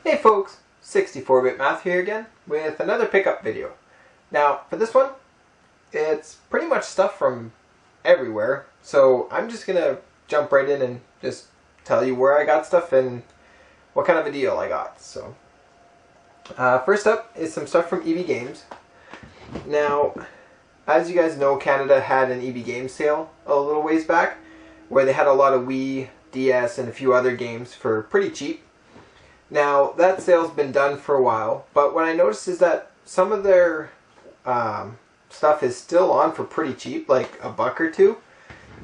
Hey folks, 64-Bit Math here again with another pickup video. Now, for this one, it's pretty much stuff from everywhere, so I'm just gonna jump right in and just tell you where I got stuff and what kind of a deal I got. So, first up is some stuff from EB Games. Now, as you guys know, Canada had an EB Games sale a little ways back, where they had a lot of Wii, DS, and a few other games for pretty cheap. Now, that sale's been done for a while, but what I noticed is that some of their stuff is still on for pretty cheap, like $1 or $2,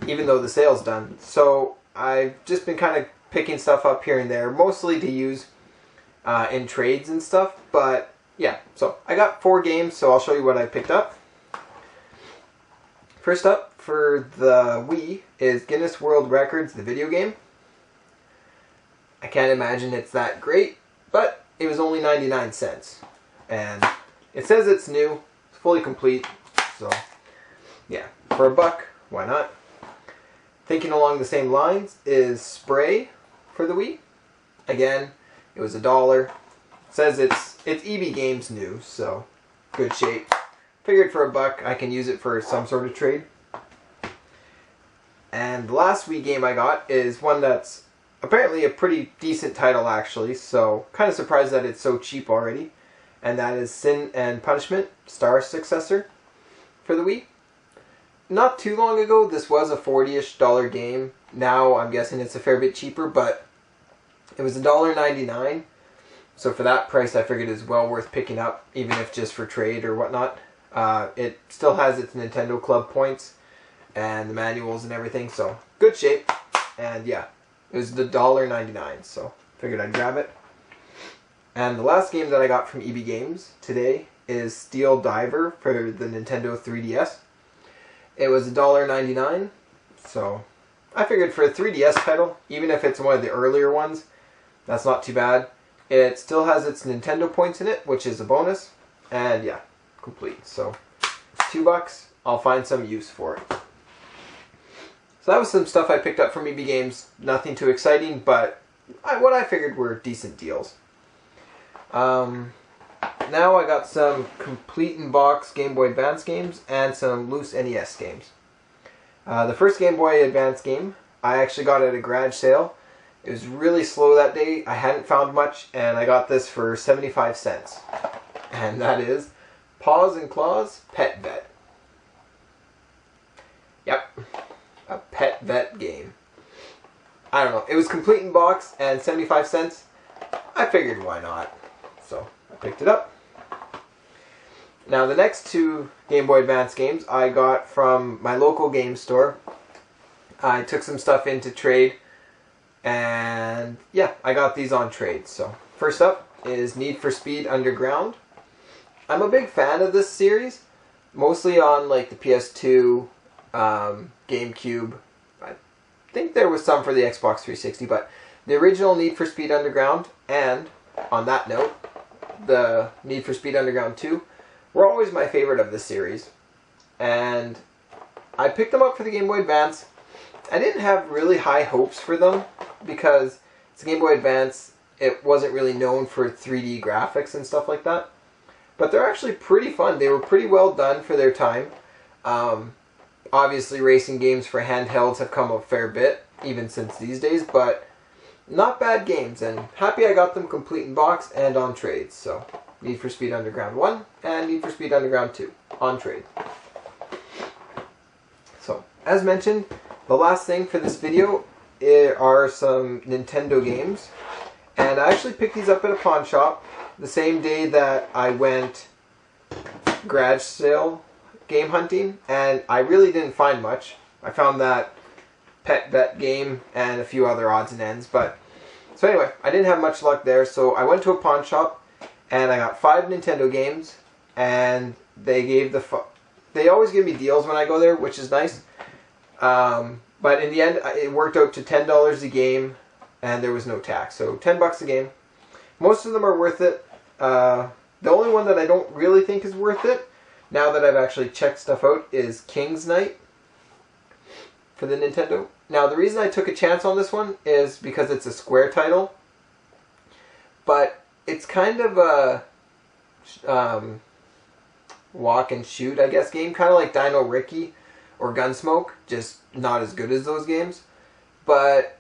even though the sale's done. So I've just been kind of picking stuff up here and there, mostly to use in trades and stuff, but yeah. So I got 4 games, so I'll show you what I picked up. First up for the Wii is Guinness World Records, the video game. I can't imagine it's that great, but it was only 99 cents. And it says it's new, it's fully complete, so yeah, for $1, why not? Thinking along the same lines is Spray for the Wii. Again, it was $1. It says it's EB Games new, so good shape. Figured for $1 I can use it for some sort of trade. And the last Wii game I got is one that's apparently a pretty decent title actually, so kind of surprised that it's so cheap already. And that is Sin and Punishment, Star Successor for the Wii. Not too long ago this was a $40-ish game. Now I'm guessing it's a fair bit cheaper, but it was $1.99. So for that price I figured it's well worth picking up, even if just for trade or whatnot. It still has its Nintendo Club points and the manuals and everything, so good shape. And yeah, it was $1.99, so figured I'd grab it. And the last game that I got from EB Games today is Steel Diver for the Nintendo 3DS. It was $1.99, so I figured for a 3DS title, even if it's one of the earlier ones, that's not too bad. It still has its Nintendo points in it, which is a bonus, and yeah, complete. So $2, I'll find some use for it. So that was some stuff I picked up from EB Games. Nothing too exciting, but what I figured were decent deals. Now I got some complete in box Game Boy Advance games and some loose NES games. The first Game Boy Advance game I actually got at a garage sale. It was really slow that day. I hadn't found much, and I got this for 75 cents. And that is Paws and Claws Pet Vet. Yep. A Pet Vet game. I don't know. It was complete in box and 75 cents. I figured why not. So I picked it up. Now the next 2 Game Boy Advance games I got from my local game store. I took some stuff into trade. And yeah, I got these on trade. So first up is Need for Speed Underground. I'm a big fan of this series. Mostly on like the PS2, GameCube. I think there was some for the Xbox 360, but the original Need for Speed Underground and, on that note, the Need for Speed Underground 2 were always my favorite of the series. And I picked them up for the Game Boy Advance. I didn't have really high hopes for them because it's a Game Boy Advance. It wasn't really known for 3D graphics and stuff like that. But they're actually pretty fun. They were pretty well done for their time. Obviously, racing games for handhelds have come a fair bit, even since these days, but not bad games, and happy I got them complete in box and on trade. So, Need for Speed Underground 1 and Need for Speed Underground 2 on trade. So, as mentioned, the last thing for this video are some Nintendo games, and I actually picked these up at a pawn shop the same day that I went garage sale game hunting, and I really didn't find much. I found that Pet Vet game and a few other odds and ends, but so anyway, I didn't have much luck there, so I went to a pawn shop and I got 5 Nintendo games, and they gave they always give me deals when I go there, which is nice. But in the end, it worked out to $10 a game, and there was no tax, so $10 a game. Most of them are worth it. The only one that I don't really think is worth it, now that I've actually checked stuff out, is King's Knight for the Nintendo. Now, the reason I took a chance on this one is because it's a Square title. But it's kind of a walk and shoot, I guess, game. Kind of like Dino Ricky or Gunsmoke, just not as good as those games. But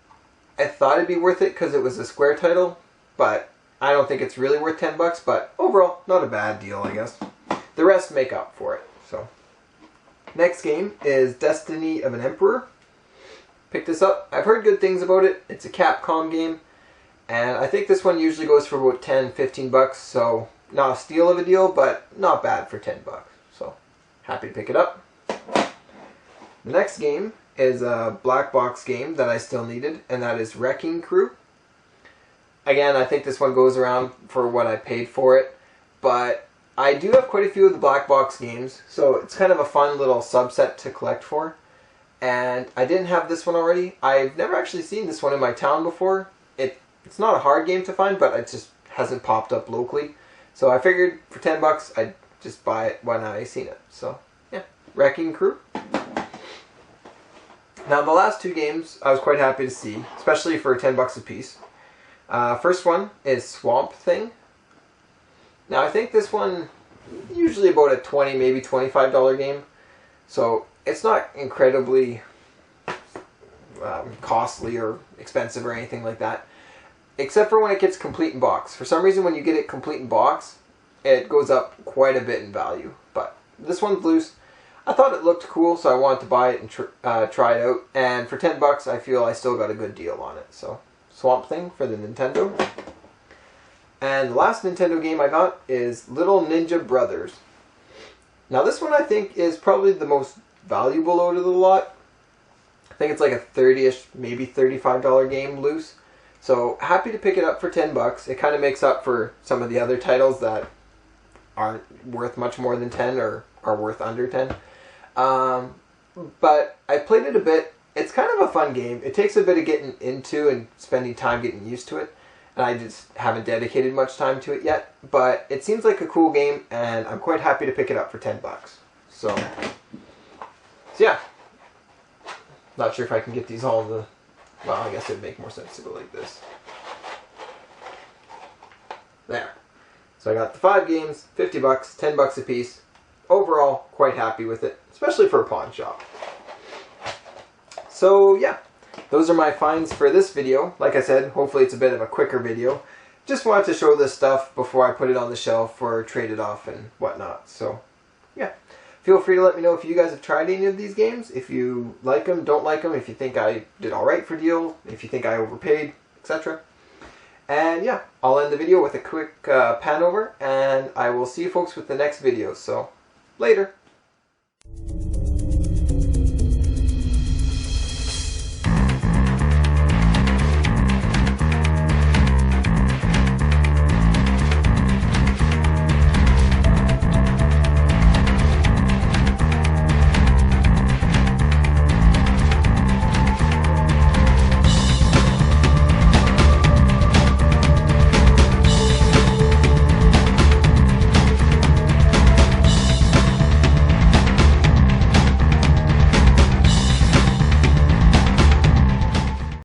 I thought it'd be worth it because it was a Square title, but I don't think it's really worth $10, but overall, not a bad deal, I guess. The rest make up for it, so. Next game is Destiny of an Emperor. Picked this up. I've heard good things about it. It's a Capcom game, and I think this one usually goes for about $10-15, so not a steal of a deal, but not bad for $10. So, happy to pick it up. The next game is a black box game that I still needed, and that is Wrecking Crew. Again, I think this one goes around for what I paid for it, but I do have quite a few of the black box games, so it's kind of a fun little subset to collect for. And I didn't have this one already. I've never actually seen this one in my town before. It's not a hard game to find, but it just hasn't popped up locally. So I figured for $10 I'd just buy it when I seen it. So yeah, Wrecking Crew. Now the last two games I was quite happy to see, especially for $10 a piece. First one is Swamp Thing. Now I think this one usually about a $20, maybe $25 game, so it's not incredibly costly or expensive or anything like that, except for when it gets complete in box. For some reason, when you get it complete in box, it goes up quite a bit in value. But this one's loose. I thought it looked cool, so I wanted to buy it and try it out. And for $10, I feel I still got a good deal on it. So Swamp Thing for the Nintendo. And the last Nintendo game I got is Little Ninja Brothers. Now this one I think is probably the most valuable out of the lot. I think it's like a 30-ish, maybe $35 game loose. So happy to pick it up for $10. It kind of makes up for some of the other titles that aren't worth much more than 10 or are worth under 10. But I played it a bit. It's kind of a fun game. It takes a bit of getting into and spending time getting used to it. And I just haven't dedicated much time to it yet. But it seems like a cool game, and I'm quite happy to pick it up for $10. So yeah. Not sure if I can get these all in the... Well, I guess it would make more sense to go like this. There. So I got the 5 games, $50, $10 a piece. Overall, quite happy with it, especially for a pawn shop. So yeah, those are my finds for this video. Like I said, hopefully it's a bit of a quicker video. Just wanted to show this stuff before I put it on the shelf or trade it off and whatnot. So yeah, feel free to let me know if you guys have tried any of these games. If you like them, don't like them, if you think I did alright for deal, if you think I overpaid, etc. And yeah, I'll end the video with a quick pan over, and I will see you folks with the next video. So, later.